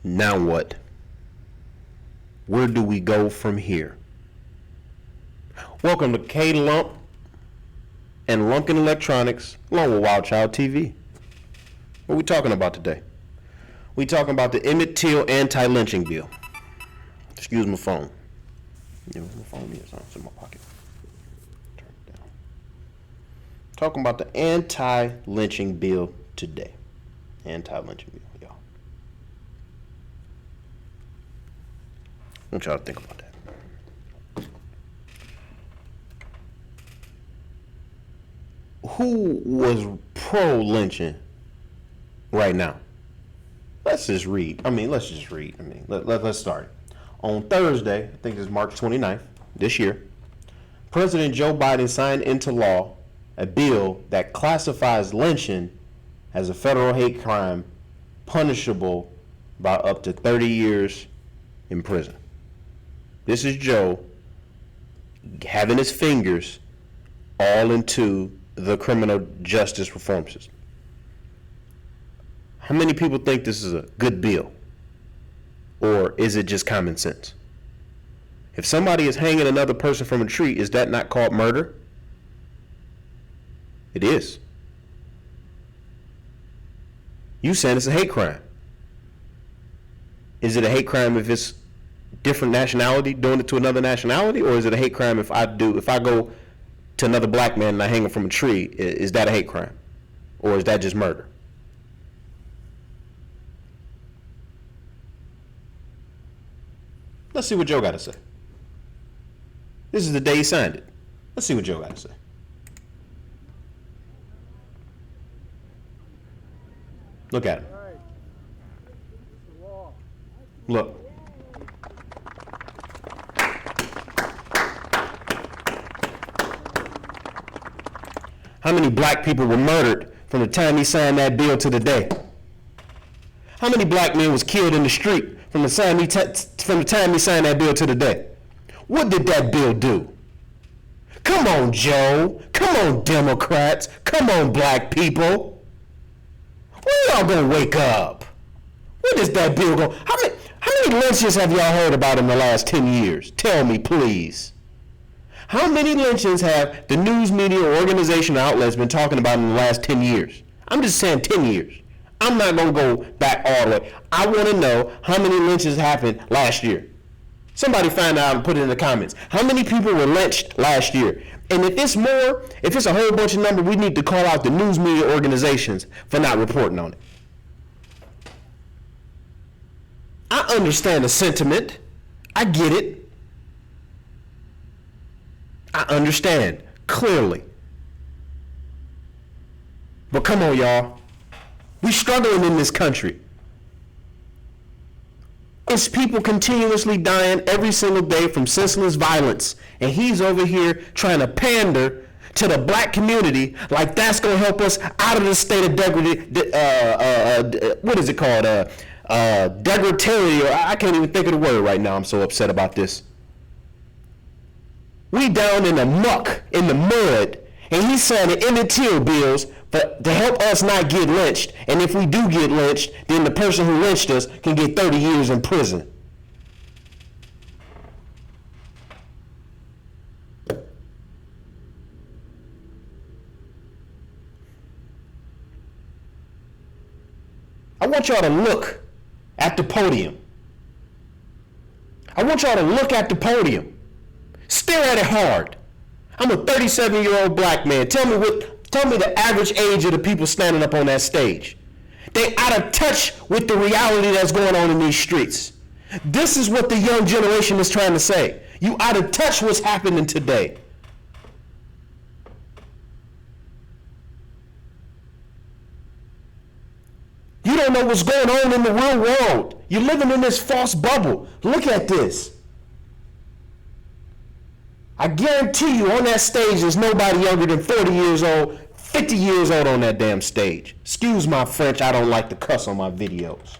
Now what? Where do we go from here? Welcome to K Lump and Lumpkin Electronics, along with Wild Child TV. What are we talking about today? We talking about the Emmett Till anti-lynching bill. Excuse my phone. You know, my phone is in my pocket. Turn it down. Talking about the anti-lynching bill today. Anti-lynching bill, y'all. I want y'all to think about that. Who was pro-lynching right now? Let's just read. Let's start. On Thursday, I think it's March 29th this year, President Joe Biden signed into law a bill that classifies lynching as a federal hate crime punishable by up to 30 years in prison. This is Joe having his fingers all into the criminal justice reform system. How many people think this is a good bill? Or is it just common sense? If somebody is hanging another person from a tree, is that not called murder? It is. You saying it's a hate crime. Is it a hate crime if it's different nationality doing it to another nationality? Or is it a hate crime if I go to another black man and I hang him from a tree? Is that a hate crime? Or is that just murder? Let's see what Joe got to say. This is the day he signed it. Let's see what Joe got to say. Look at him. Look. How many black people were murdered from the time he signed that bill to the day? How many black men was killed in the street from the time he signed that bill to the day? What did that bill do? Come on, Joe. Come on, Democrats. Come on, black people. When y'all gonna wake up? What is that bill going? How many lynchings have y'all heard about in the last 10 years? Tell me, please. How many lynchings have the news media or organization outlets been talking about in the last 10 years? I'm just saying 10 years. I'm not going to go back all the way. I want to know how many lynchings happened last year. Somebody find out and put it in the comments. How many people were lynched last year? And if it's more, if it's a whole bunch of numbers, we need to call out the news media organizations for not reporting on it. I understand the sentiment. I get it. I understand clearly. But come on, y'all. We struggling in this country. It's people continuously dying every single day from senseless violence. And he's over here trying to pander to the black community like that's going to help us out of this state of what is it called? Degradation, or I can't even think of the word right now. I'm so upset about this. We down in the muck, in the mud, and he's signing Emmett Till bills to help us not get lynched. And if we do get lynched, then the person who lynched us can get 30 years in prison. I want y'all to look at the podium. I want y'all to look at the podium. Stare at it hard. I'm a 37-year-old black man. Tell me the average age of the people standing up on that stage. They out of touch with the reality that's going on in these streets. This is what the young generation is trying to say. You out of touch what's happening today. You don't know what's going on in the real world. You're living in this false bubble. Look at this. I guarantee you on that stage there's nobody younger than 40 years old, 50 years old on that damn stage. Excuse my French, I don't like to cuss on my videos.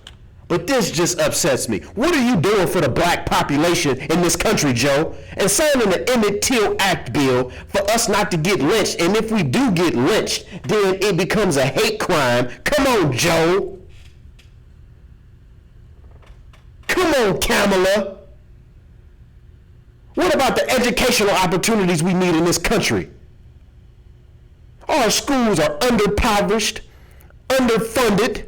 But this just upsets me. What are you doing for the black population in this country, Joe? And signing the Emmett Till Act bill for us not to get lynched. And if we do get lynched, then it becomes a hate crime. Come on, Joe. No, Kamala. What about the educational opportunities we need in this country? Our schools are underpowered, underfunded.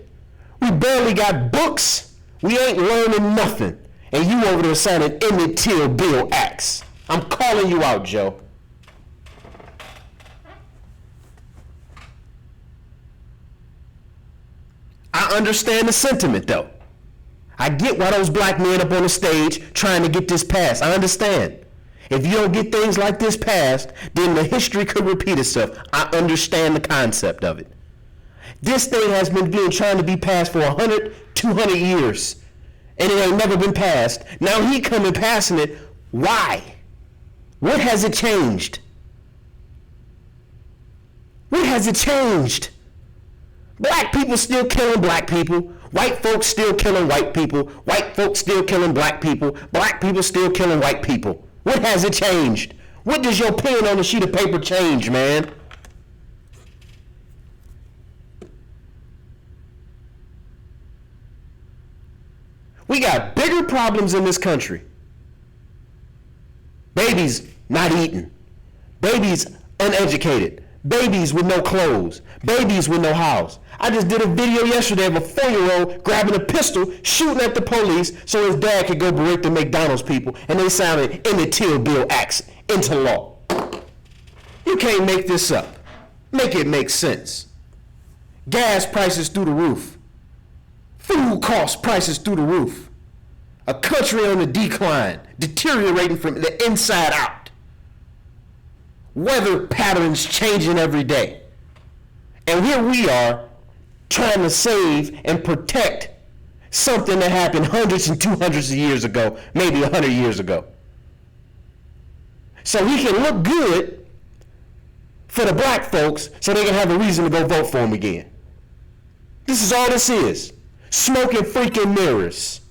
We barely got books. We ain't learning nothing. And you over there signing Emmett Till Bill acts. I'm calling you out, Joe. I understand the sentiment, though. I get why those black men up on the stage trying to get this passed. I understand. If you don't get things like this passed, then the history could repeat itself. I understand the concept of it. This thing has been trying to be passed for 100, 200 years, and it ain't never been passed. Now he coming passing it. Why? What has it changed? What has it changed? Black people still killing black people. White folks still killing white people. White folks still killing black people. Black people still killing white people. What has it changed? What does your pen on a sheet of paper change, man? We got bigger problems in this country. Babies not eating. Babies uneducated. Babies with no clothes. Babies with no house. I just did a video yesterday of a 4-year-old grabbing a pistol, shooting at the police so his dad could go berate the McDonald's people, and they signed Emmett Till Bill acts into law. You can't make this up. Make it make sense. Gas prices through the roof. Food cost prices through the roof. A country on the decline, deteriorating from the inside out. Weather patterns changing every day. And here we are trying to save and protect something that happened hundreds and 200s of years ago, maybe 100 years ago. So he can look good for the black folks so they can have a reason to go vote for him again. This is all this is. Smoke and freaking mirrors.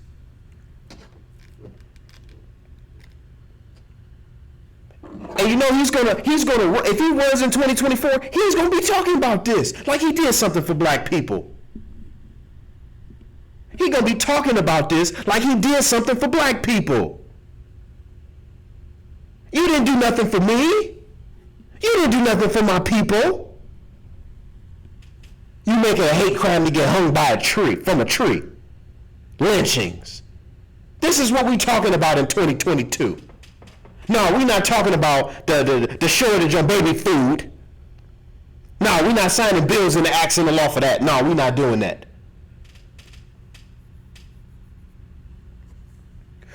And you know he's gonna, if he runs in 2024, he's gonna be talking about this like he did something for black people. He's gonna be talking about this like he did something for black people. You didn't do nothing for me. You didn't do nothing for my people. You make it a hate crime to get hung by a tree, from a tree. Lynchings. This is what we're talking about in 2022. No, we're not talking about the shortage on baby food. No, we're not signing bills into acts in the law for that. No, we're not doing that.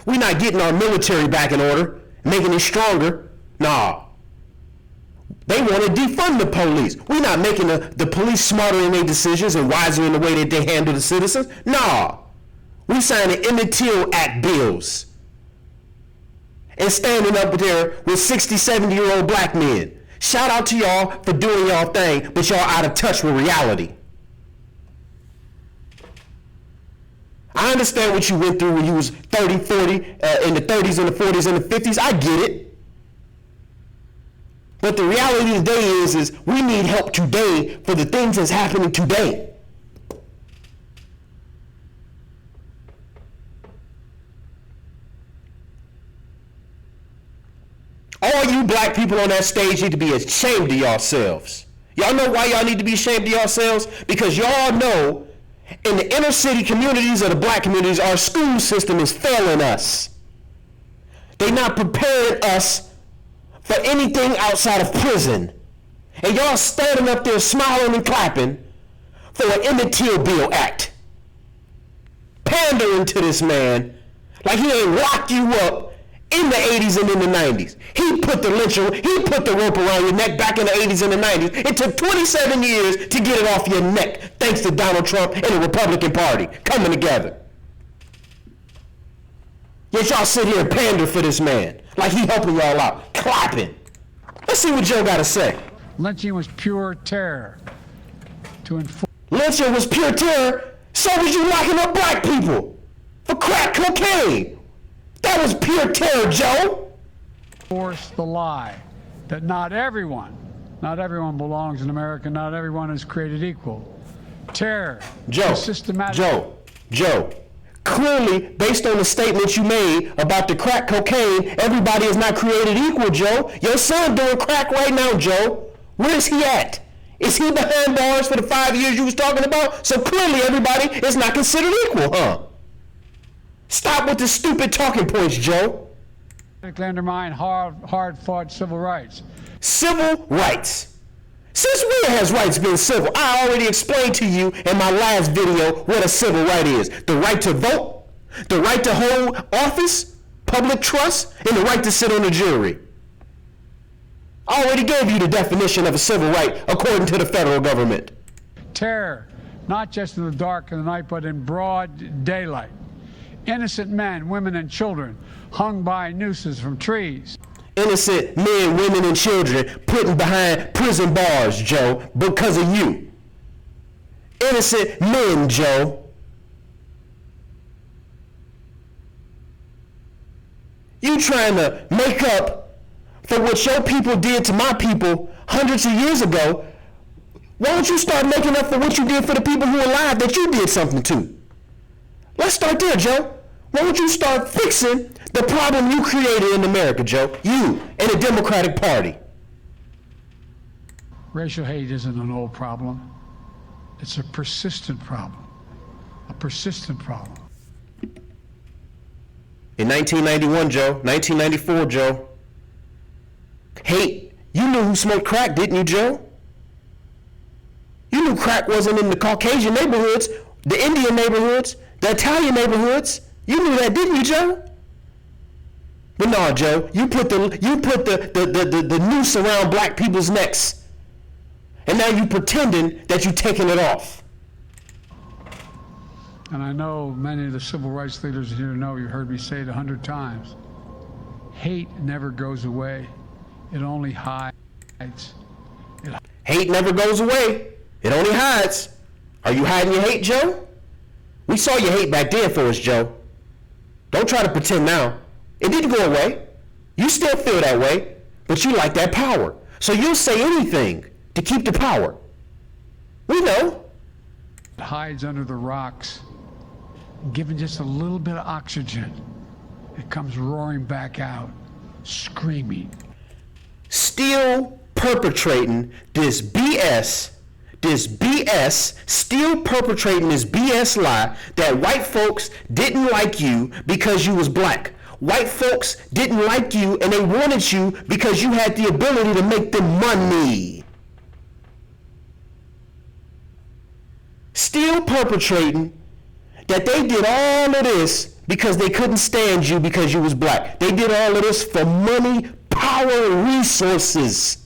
We're not getting our military back in order, making it stronger. No. They want to defund the police. We're not making the police smarter in their decisions and wiser in the way that they handle the citizens. No. We signing Emmett Till Act bills. And standing up there with 60, 70-year-old black men. Shout out to y'all for doing y'all thing, but y'all out of touch with reality. I understand what you went through when you was 30, 40, in the 30s and the 40s and the 50s. I get it. But the reality today is we need help today for the things that's happening today. All you black people on that stage need to be ashamed of yourselves. Y'all know why y'all need to be ashamed of yourselves? Because y'all know in the inner city communities or the black communities, our school system is failing us. They're not preparing us for anything outside of prison. And y'all standing up there smiling and clapping for an Emmett Till Bill Act. Pandering to this man like he ain't locked you up in the 80s and in the 90s. He put the rope around your neck back in the 80s and the 90s. It took 27 years to get it off your neck, thanks to Donald Trump and the Republican Party coming together. Yet y'all sit here and pander for this man, like he helping y'all out, clapping. Let's see what Joe got to say. Lynching was pure terror. Lynching was pure terror, so was you locking up black people for crack cocaine. That was pure terror, Joe. Force the lie that not everyone belongs in America, not everyone is created equal. Terror. Joe, systematic. Joe, Clearly, based on the statements you made about the crack cocaine, everybody is not created equal, Joe. Your son doing crack right now, Joe. Where is he at? Is he behind bars for the 5 years you was talking about? So clearly everybody is not considered equal, huh? Stop with the stupid talking points, Joe. Undermine hard-fought civil rights. Civil rights. Since when has rights been civil? I already explained to you in my last video what a civil right is. The right to vote, the right to hold office, public trust, and the right to sit on the jury. I already gave you the definition of a civil right according to the federal government. Terror, not just in the dark of the night, but in broad daylight. Innocent men, women, and children hung by nooses from trees. Innocent men, women, and children put behind prison bars, Joe, because of you. Innocent men, Joe. You trying to make up for what your people did to my people hundreds of years ago. Why don't you start making up for what you did for the people who are alive that you did something to? Let's start there, Joe. Why don't you start fixing the problem you created in America, Joe? You and the Democratic Party. Racial hate isn't an old problem. It's a persistent problem. A persistent problem. In 1991, Joe, 1994, Joe. Hate. You knew who smoked crack, didn't you, Joe? You knew crack wasn't in the Caucasian neighborhoods, the Indian neighborhoods, the Italian neighborhoods. You knew that, didn't you, Joe? But no, Joe, you put the noose around black people's necks. And now you pretending that you're taking it off. And I know many of the civil rights leaders here know, you heard me say it 100 times. Hate never goes away. It only hides. Hate never goes away. It only hides. Are you hiding your hate, Joe? We saw your hate back then for us, Joe. Don't try to pretend now. It didn't go away. You still feel that way, but you like that power. So you'll say anything to keep the power. We know. It hides under the rocks. Given just a little bit of oxygen, it comes roaring back out, screaming. Still perpetrating this BS, still perpetrating this BS lie that white folks didn't like you because you was black. White folks didn't like you and they wanted you because you had the ability to make them money. Still perpetrating that they did all of this because they couldn't stand you because you was black. They did all of this for money, power, and resources.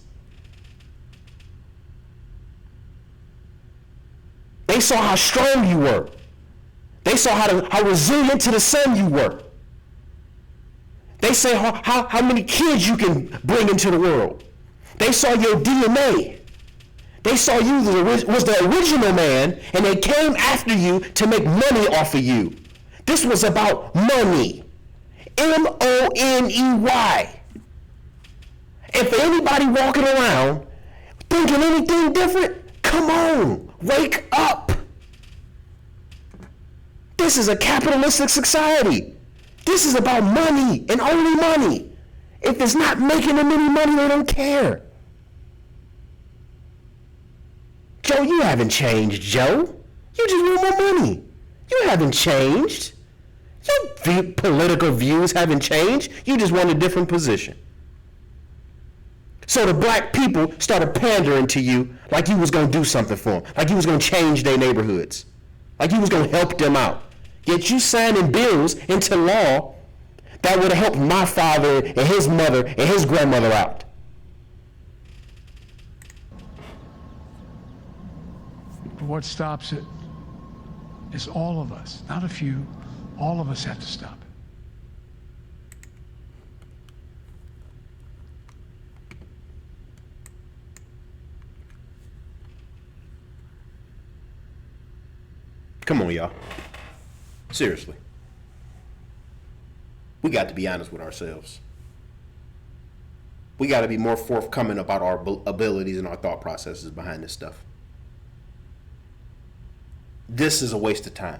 They saw how strong you were. They saw how resilient to the sun you were. They saw how many kids you can bring into the world. They saw your DNA. They saw you was the original man, and they came after you to make money off of you. This was about money. M-O-N-E-Y. And for anybody walking around thinking anything different, come on, wake up. This is a capitalistic society. This is about money and only money. If it's not making them any money, they don't care. Joe, you haven't changed, Joe. You just want more money. You haven't changed. Your political views haven't changed. You just want a different position. So the black people started pandering to you like you was going to do something for them, like you was going to change their neighborhoods, like you was going to help them out. Yet you signing bills into law that would have helped my father and his mother and his grandmother out. But what stops it is all of us, not a few. All of us have to stop it. Come on, y'all. Seriously. We got to be honest with ourselves. We got to be more forthcoming about our abilities and our thought processes behind this stuff. This is a waste of time.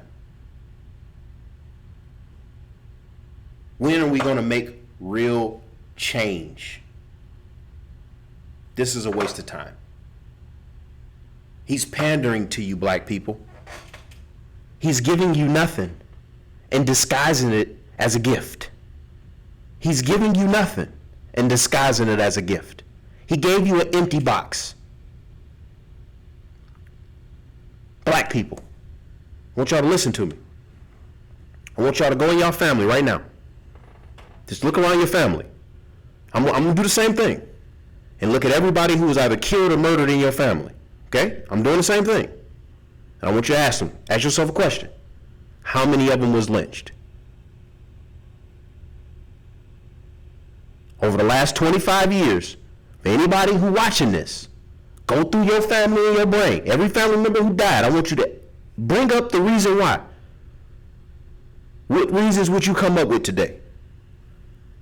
When are we going to make real change? This is a waste of time. He's pandering to you, black people. He's giving you nothing and disguising it as a gift. He's giving you nothing and disguising it as a gift. He gave you an empty box. Black people, I want y'all to listen to me. I want y'all to go in your family right now. Just look around your family. I'm going to do the same thing. And look at everybody who was either killed or murdered in your family. Okay? I'm doing the same thing. And I want you to ask yourself a question. How many of them was lynched? Over the last 25 years, for anybody who watching this, go through your family and your brain. Every family member who died, I want you to bring up the reason why. What reasons would you come up with today?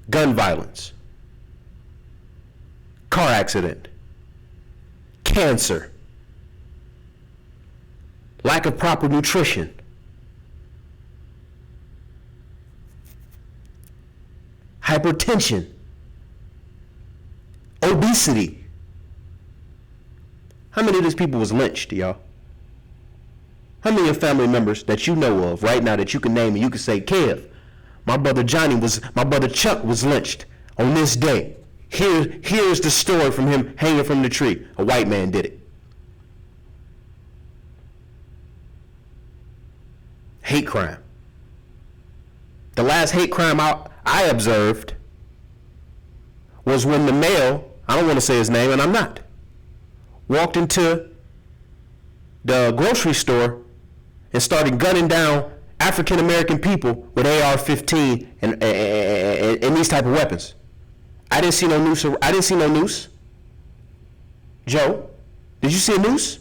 Gun violence, car accident, cancer, lack of proper nutrition, hypertension, obesity. How many of these people was lynched, y'all? How many of your family members that you know of right now that you can name and you can say, Kev, my brother Chuck was lynched on this day. Here's the story from him hanging from the tree. A white man did it. Hate crime. The last hate crime I observed was when the male, I don't want to say his name and I'm not, walked into the grocery store and started gunning down African American people with AR-15 and these type of weapons. I didn't see no noose. Joe, did you see a noose?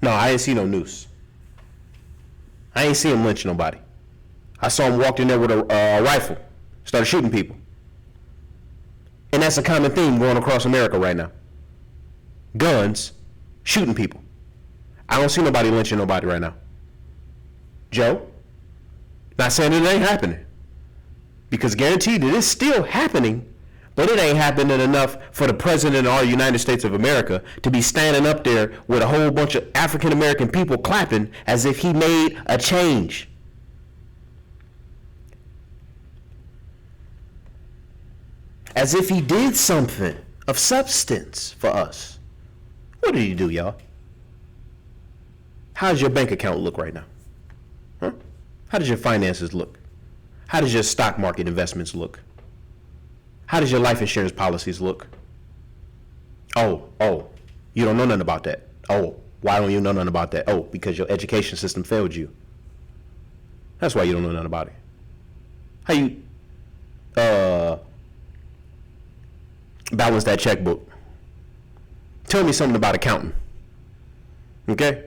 No, I didn't see no noose. I ain't see him lynch nobody. I saw him walk in there with a rifle, started shooting people. And that's a common theme going across America right now. Guns, shooting people. I don't see nobody lynching nobody right now. Joe, not saying it ain't happening. Because guaranteed it is still happening, but it ain't happening enough for the president of our United States of America to be standing up there with a whole bunch of African American people clapping as if he made a change. As if he did something of substance for us. What did he do, y'all? How does your bank account look right now? Huh? How does your finances look? How does your stock market investments look? How does your life insurance policies look? Oh, you don't know nothing about that. Oh, why don't you know nothing about that? Oh, because your education system failed you. That's why you don't know nothing about it. How you balance that checkbook? Tell me something about accounting. Okay?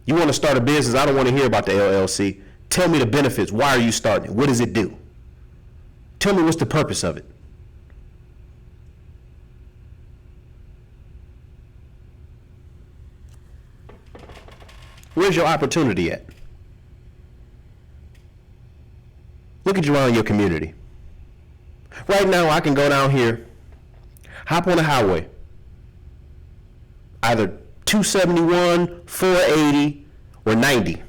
You want to start a business, I don't want to hear about the LLC. Tell me the benefits. Why are you starting it? What does it do? Tell me what's the purpose of it. Where's your opportunity at? Look at you around your community. Right now, I can go down here, hop on the highway, either 271, 480, or 90.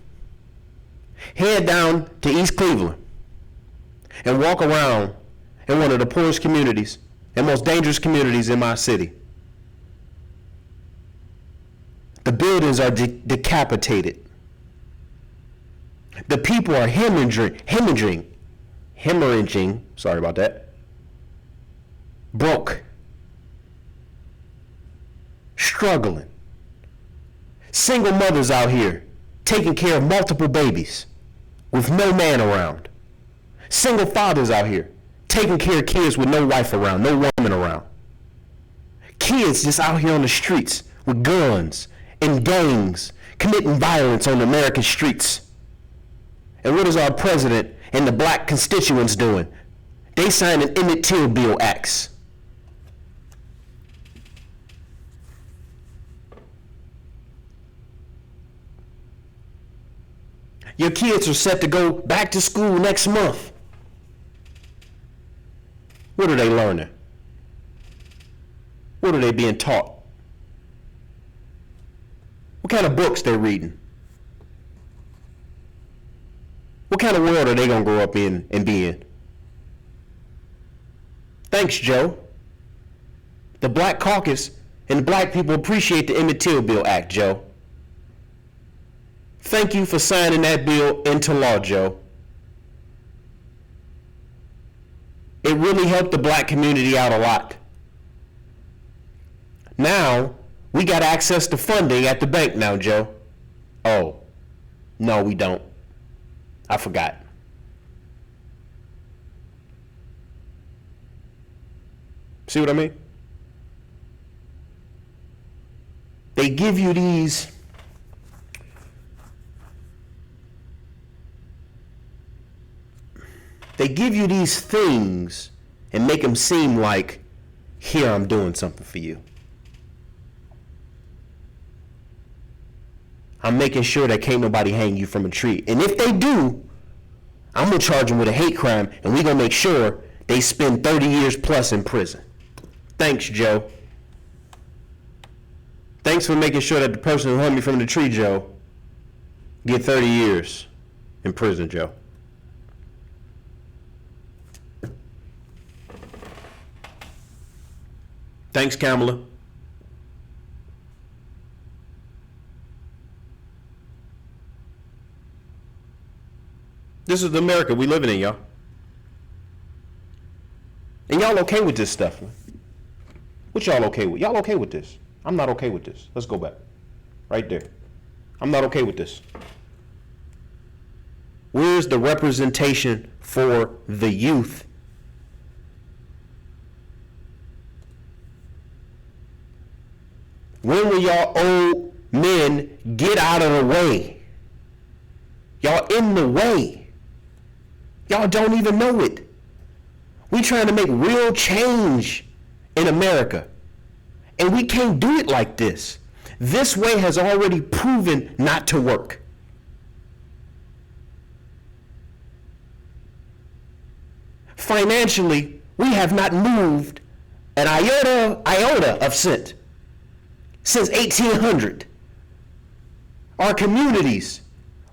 Head down to East Cleveland and walk around in one of the poorest communities and most dangerous communities in my city. The buildings are decapitated. The people are hemorrhaging, sorry about that, broke, struggling. Single mothers out here taking care of multiple babies with no man around. Single fathers out here taking care of kids with no wife around, no woman around. Kids just out here on the streets with guns and gangs committing violence on the American streets. And what is our president and the black constituents doing? They signed an Emmett Till Bill Acts. Your kids are set to go back to school next month. What are they learning? What are they being taught? What kind of books they're reading? What kind of world are they going to grow up in and be in? Thanks, Joe. The Black Caucus and the black people appreciate the Emmett Till Bill Act, Joe. Thank you for signing that bill into law, Joe. It really helped the black community out a lot. Now, we got access to funding at the bank now, Joe. Oh, no, we don't. I forgot. See what I mean? They give you these things and make them seem like, here, I'm doing something for you. I'm making sure that can't nobody hang you from a tree. And if they do, I'm going to charge them with a hate crime, and we're going to make sure they spend 30 years plus in prison. Thanks, Joe. Thanks for making sure that the person who hung me from the tree, Joe, get 30 years in prison, Joe. Thanks, Kamala. This is the America we living in, y'all. And y'all okay with this stuff? What y'all okay with? Y'all okay with this? I'm not okay with this. Let's go back. Right there. I'm not okay with this. Where's the representation for the youth? When will y'all old men get out of the way? Y'all in the way. Y'all don't even know it. We trying to make real change in America. And we can't do it like this. This way has already proven not to work. Financially, we have not moved an iota of cent since 1800. Our communities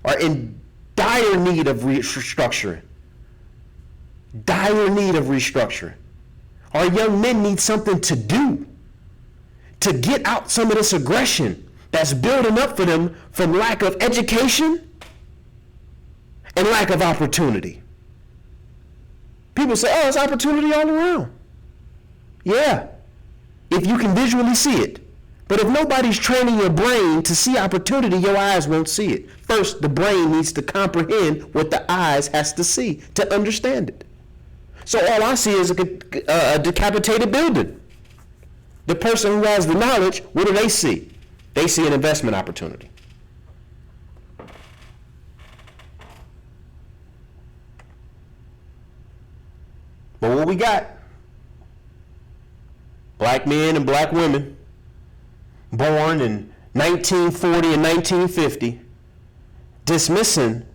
are in dire need of restructuring. Dire need of restructuring. Our young men need something to do to get out some of this aggression that's building up for them from lack of education and lack of opportunity. People say, oh, it's opportunity all around. Yeah, if you can visually see it. But if nobody's training your brain to see opportunity, your eyes won't see it. First, the brain needs to comprehend what the eyes has to see to understand it. So all I see is a decapitated building. The person who has the knowledge, what do they see? They see an investment opportunity. But what we got? Black men and black women born in 1940 and 1950, dismissing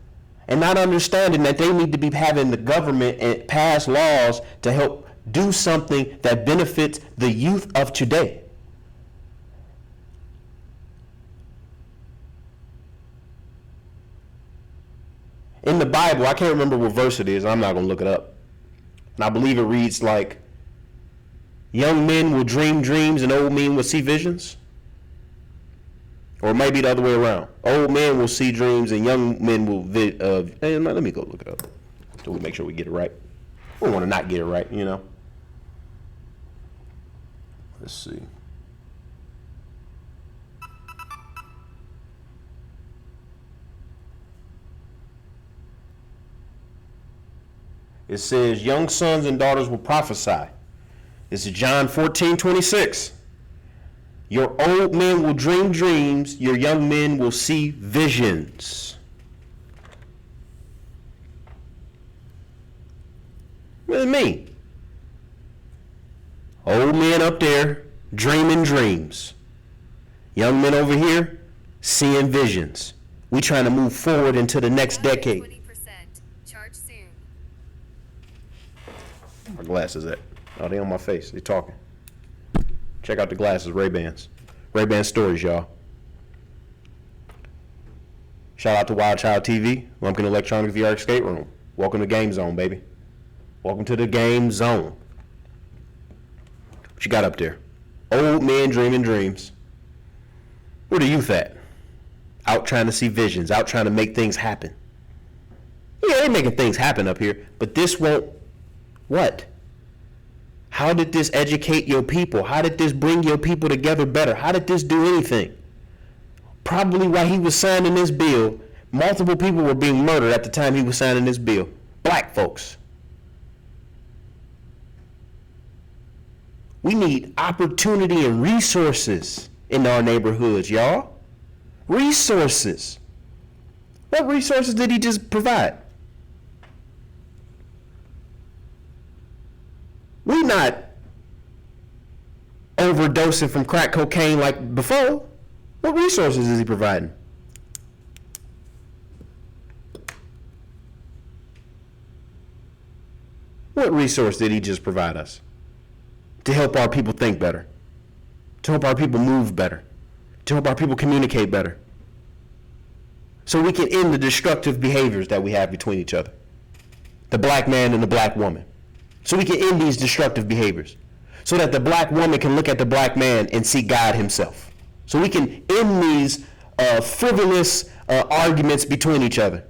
and not understanding that they need to be having the government pass laws to help do something that benefits the youth of today. In the Bible, I can't remember what verse it is. I'm not going to look it up. And I believe it reads like, young men will dream dreams and old men will see visions. Or it might be the other way around. Old men will see dreams and young men will let me go look it up so we make sure we get it right. We don't want to not get it right, you know. Let's see. It says, young sons and daughters will prophesy. This is John 14:26. Your old men will dream dreams, your young men will see visions. What does it mean? Old men up there dreaming dreams. Young men over here seeing visions. We trying to move forward into the next decade. 20%. Charge soon. My glasses at? Oh, they on my face. They talking. Check out the glasses, Ray-Bans. Ray-Ban stories, y'all. Shout out to Wild Child TV, Lumpkin Electronic VR Escape Room. Welcome to Game Zone, baby. Welcome to the Game Zone. What you got up there? Old men dreaming dreams. Where the youth at? Out trying to see visions, out trying to make things happen. Yeah, they're making things happen up here, but this won't. What? How did this educate your people? How did this bring your people together better? How did this do anything? Probably while he was signing this bill, multiple people were being murdered at the time he was signing this bill. Black folks. We need opportunity and resources in our neighborhoods, y'all. Resources. What resources did he just provide? We not overdosing from crack cocaine like before. What resources is he providing? What resource did he just provide us to help our people think better, to help our people move better, to help our people communicate better, so we can end the destructive behaviors that we have between each other, the black man and the black woman, so we can end these destructive behaviors, so that the black woman can look at the black man and see God himself, so we can end these frivolous arguments between each other,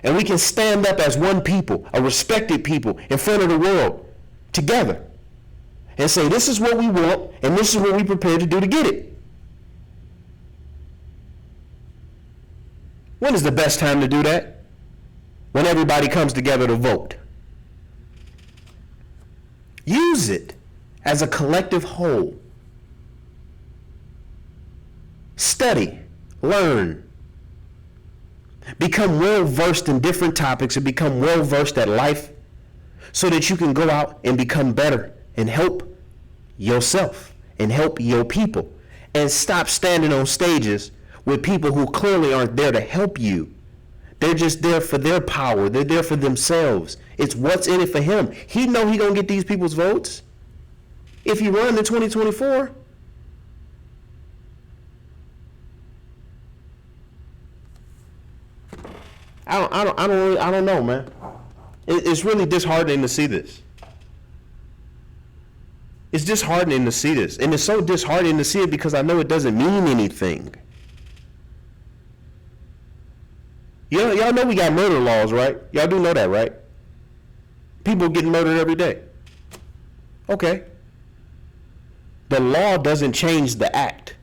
and we can stand up as one people, a respected people in front of the world together and say, this is what we want and this is what we prepared to do to get it. When is the best time to do that? When everybody comes together to vote. Use it as a collective whole. Study, learn, become well versed in different topics and become well versed at life so that you can go out and become better and help yourself and help your people, and stop standing on stages with people who clearly aren't there to help you. They're just there for their power. They're there for themselves. It's what's in it for him. He know he gonna get these people's votes if he run in 2024. I don't know, man. It's really disheartening to see this. It's disheartening to see this. And it's so disheartening to see it because I know it doesn't mean anything. Y'all know we got murder laws, right? Y'all do know that, right? People getting murdered every day. Okay. The law doesn't change the act.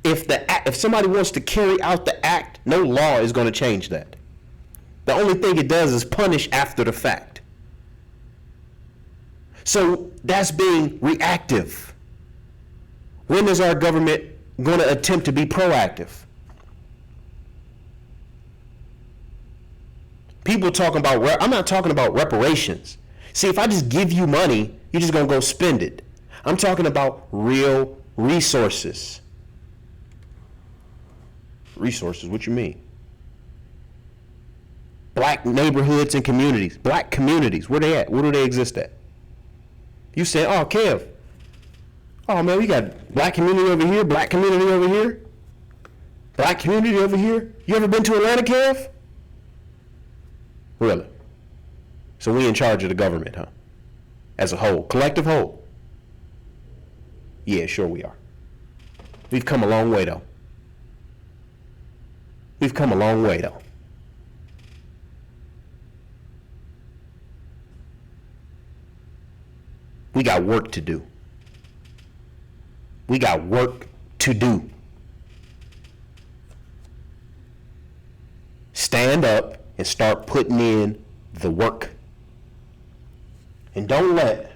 If somebody wants to carry out the act, no law is going to change that. The only thing it does is punish after the fact. So that's being reactive. When is our government going to attempt to be proactive? People talking about, I'm not talking about reparations. See, if I just give you money, you're just going to go spend it. I'm talking about real resources. Resources, what you mean? Black neighborhoods and communities. Black communities, where they at? Where do they exist at? You said, oh, Kev. Oh, man, we got black community over here, black community over here, black community over here. You ever been to Atlanta, Kev? Really? So we in charge of the government, huh? As a whole, collective whole. Yeah, sure we are. We've come a long way, though. We've come a long way, though. We got work to do. We got work to do. Stand up and start putting in the work. And don't let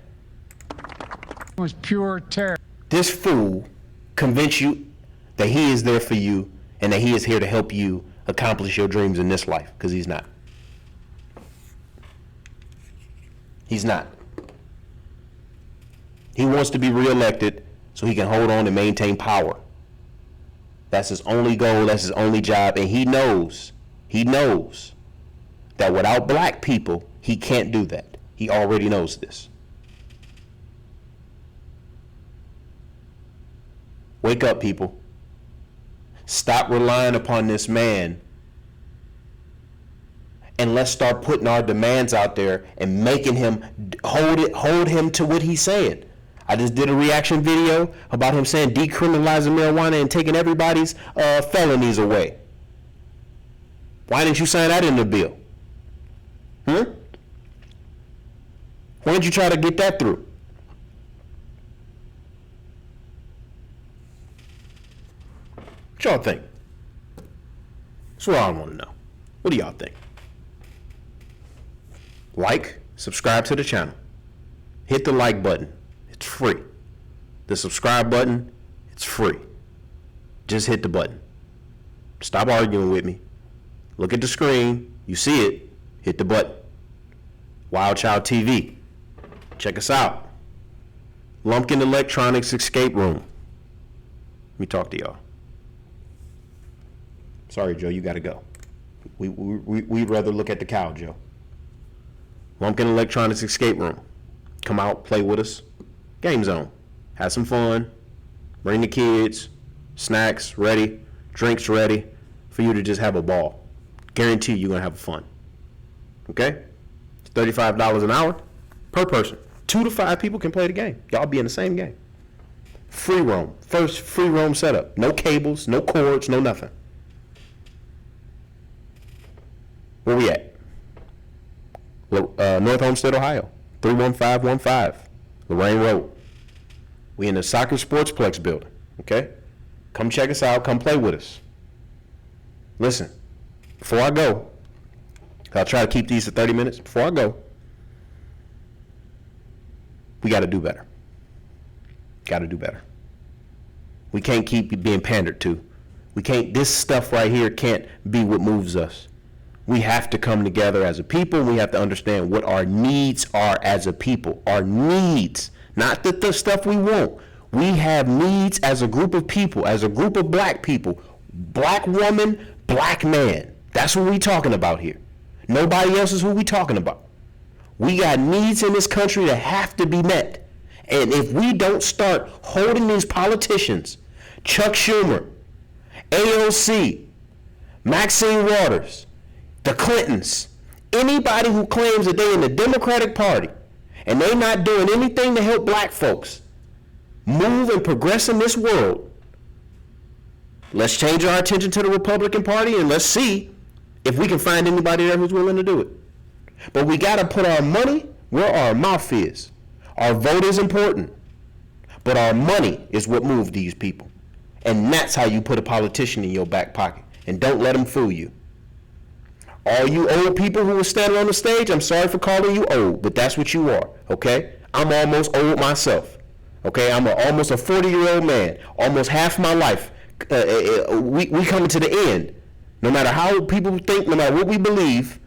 It was pure terror. this fool convince you that he is there for you and that he is here to help you accomplish your dreams in this life, because he's not. He's not. He wants to be reelected so he can hold on and maintain power. That's his only goal. That's his only job. And he knows that without black people, he can't do that. He already knows this. Wake up, people. Stop relying upon this man. And let's start putting our demands out there and making him hold him to what he's saying. I just did a reaction video about him saying decriminalizing marijuana and taking everybody's felonies away. Why didn't you sign that in the bill? Why didn't you try to get that through? What y'all think? That's what I want to know. What do y'all think? Like, subscribe to the channel. Hit the like button. It's free. The subscribe button, it's free. Just hit the button. Stop arguing with me. Look at the screen. You see it. Hit the button. Wild Child TV. Check us out. Lumpkin Electronics Escape Room. Let me talk to y'all. Sorry, Joe, you got to go. We'd rather look at the cow, Joe. Lumpkin Electronics Escape Room. Come out, play with us. Game Zone. Have some fun. Bring the kids. Snacks ready. Drinks ready. For you to just have a ball. Guarantee you're going to have fun. Okay? It's $35 an hour per person. 2 to 5 people can play the game. Y'all be in the same game. Free roam. First free roam setup. No cables, no cords, no nothing. Where we at? North Homestead, Ohio. 31515. Lorraine Road. We in the Soccer Sportsplex building. Okay? Come check us out. Come play with us. Listen, before I go, I'll try to keep these to 30 minutes. Before I go, we got to do better. Got to do better. We can't keep being pandered to. This stuff right here can't be what moves us. We have to come together as a people. We have to understand what our needs are as a people. Our needs, not the stuff we want. We have needs as a group of people, as a group of black people. Black woman, black man. That's what we talking about here. Nobody else is who we talking about. We got needs in this country that have to be met. And if we don't start holding these politicians, Chuck Schumer, AOC, Maxine Waters, the Clintons, anybody who claims that they're in the Democratic Party and they're not doing anything to help black folks move and progress in this world, let's change our attention to the Republican Party and let's see if we can find anybody there who's willing to do it. But we got to put our money where our mouth is. Our vote is important, but our money is what moves these people. And that's how you put a politician in your back pocket. And don't let them fool you. All you old people who are standing on the stage, I'm sorry for calling you old, but that's what you are, okay? I'm almost old myself, okay? I'm almost a 40-year-old man, almost half my life. We coming to the end. No matter how people think, no matter what we believe,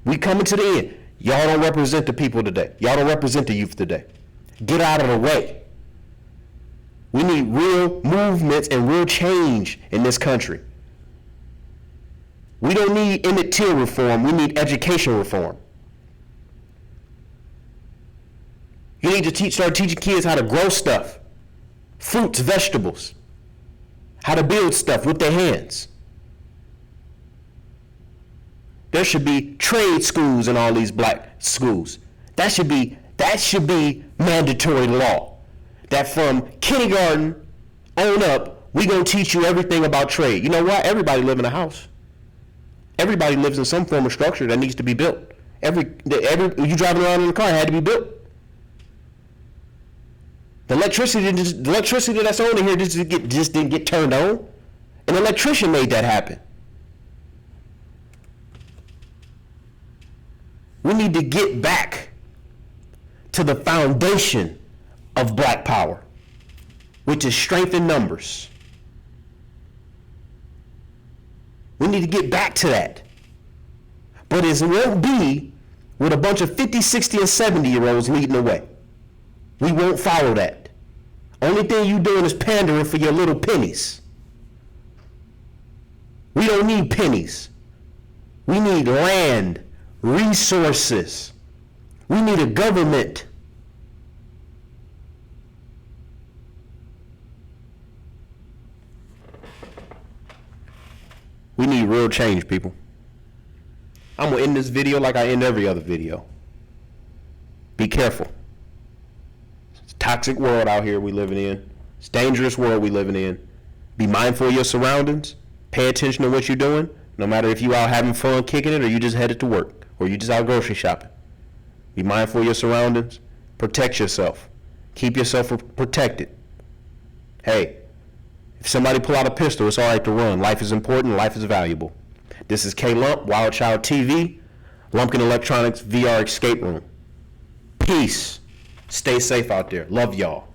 we coming to the end. Y'all don't represent the people today. Y'all don't represent the youth today. Get out of the way. We need real movements and real change in this country. We don't need Emmett Till reform. We need education reform. You need to start teaching kids how to grow stuff. Fruits, vegetables. How to build stuff with their hands. There should be trade schools in all these black schools. That should be mandatory law. That from kindergarten on up, we're going to teach you everything about trade. You know what? Everybody lives in a house. Everybody lives in some form of structure that needs to be built. You driving around in a car, it had to be built. The electricity that's on in here just didn't get turned on. An electrician made that happen. We need to get back to the foundation of black power, which is strength in numbers. We need to get back to that. But it won't be with a bunch of 50, 60, and 70-year-olds leading the way. We won't follow that. Only thing you doing is pandering for your little pennies. We don't need pennies. We need land, resources. We need a government. We need real change, people. I'm going to end this video like I end every other video. Be careful. It's a toxic world out here we living in. It's a dangerous world we living in. Be mindful of your surroundings. Pay attention to what you're doing. No matter if you out having fun kicking it or you just headed to work or you just out grocery shopping. Be mindful of your surroundings. Protect yourself. Keep yourself protected. Hey, if somebody pull out a pistol, it's all right to run. Life is important. Life is valuable. This is K Lump, Wild Child TV, Lumpkin Electronics VR Escape Room. Peace. Stay safe out there. Love y'all.